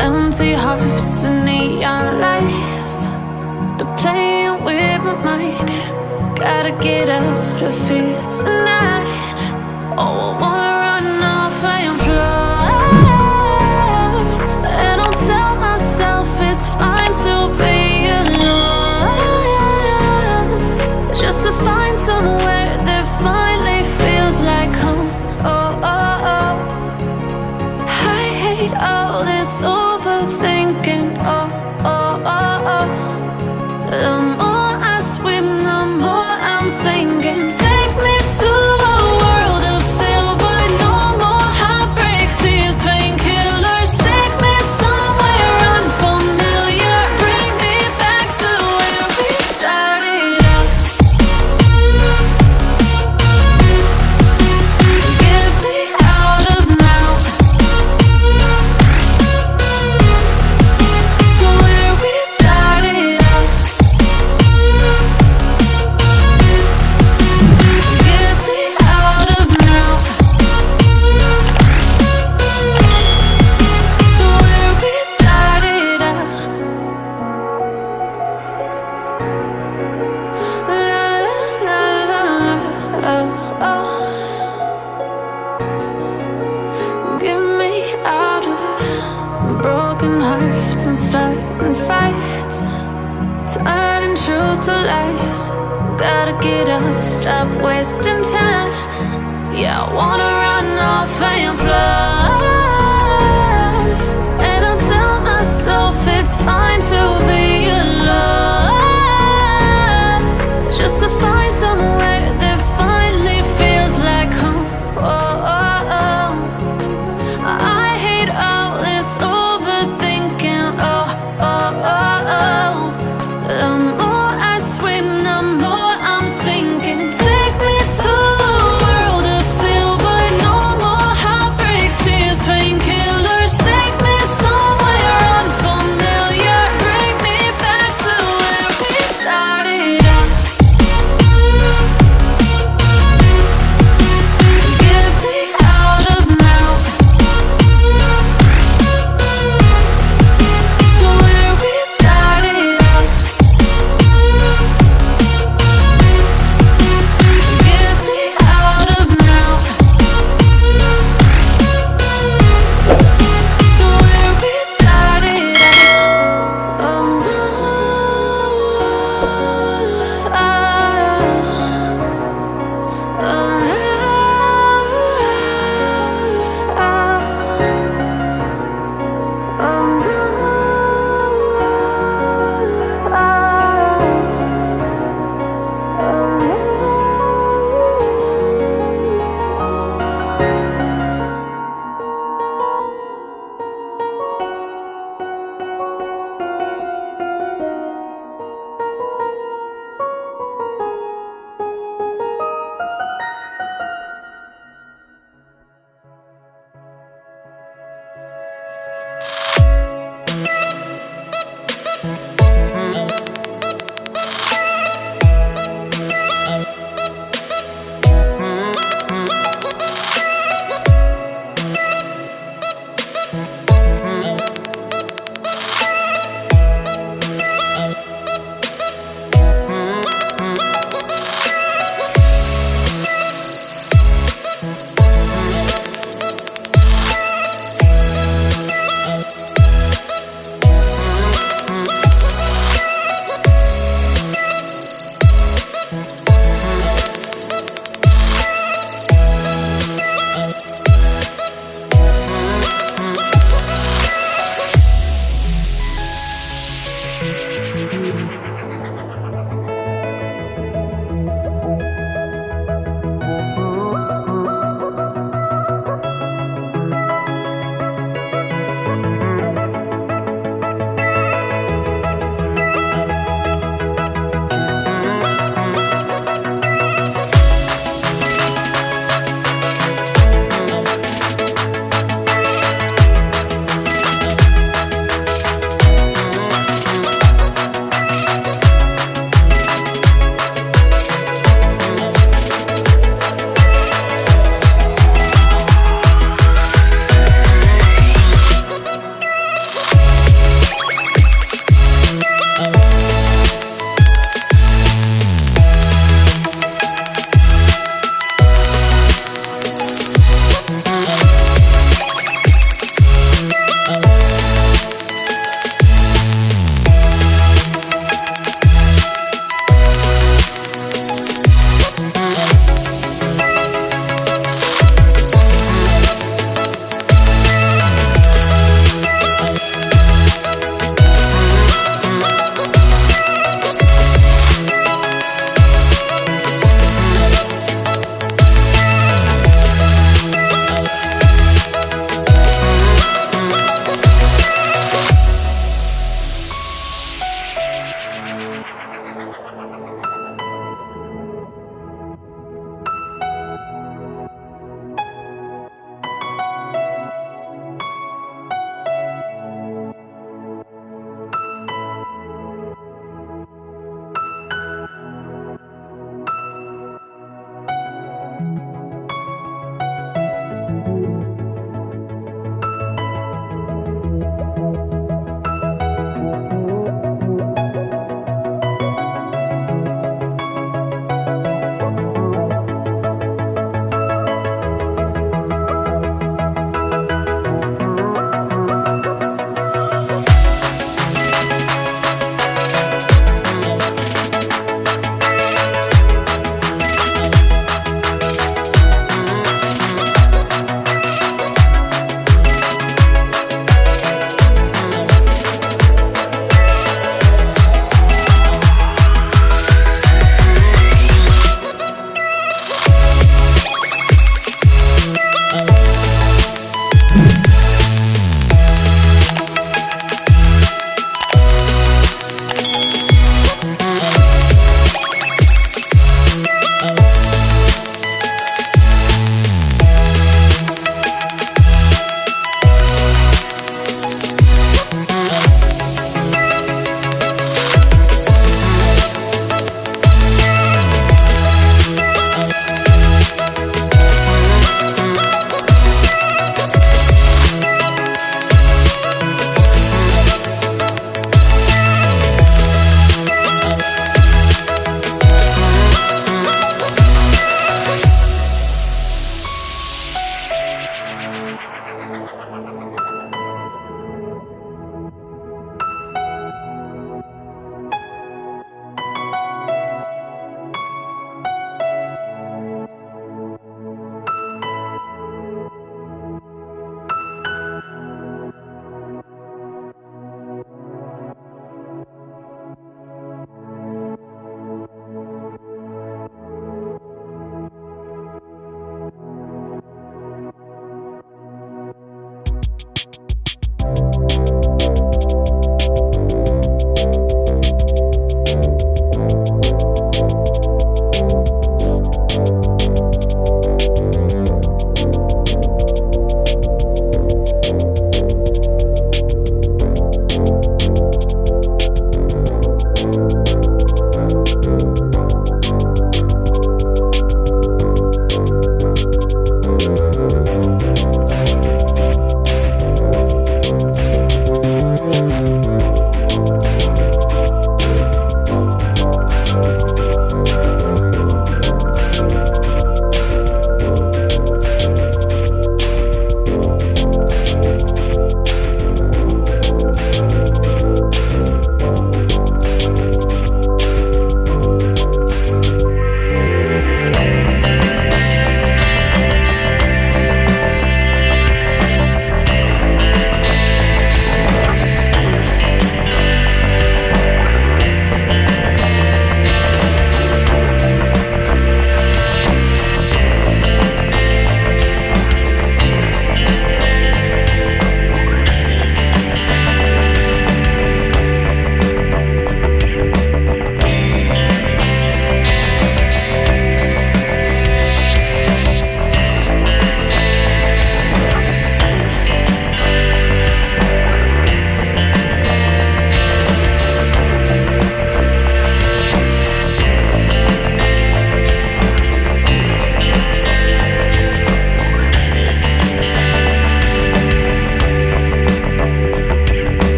Empty hearts and neon lights, they're playing with my mind. Gotta get out of here tonight. Oh, I wanna run off and fly, and I'll tell myself it's fine to be alone, just to find somewhere that finally feels like home. Oh, oh, oh. I hate all this overthinking. Oh, oh, oh, oh. The more I swim, the more I'm sinking. Take me to a world of silver. No more heartbreaks, tears, painkillers. Take me somewhere unfamiliar. Bring me back to where we started out. Get me out of now, to where we started out. Get me out of now, to where we started out. La la la la la, oh, oh. Get me out of broken hearts and starting fights, turning truth to lies. Gotta get up, stop wasting time. Yeah, I wanna run off and fly, and I'll tell myself it's fine to be alone, just to find somewhere that finally feels like home. Oh, oh, oh. I hate all this overthinking. Oh, oh, oh, oh. The more I swim, the more I'm sinking. Take me to a world of silver. No more heartbreaks,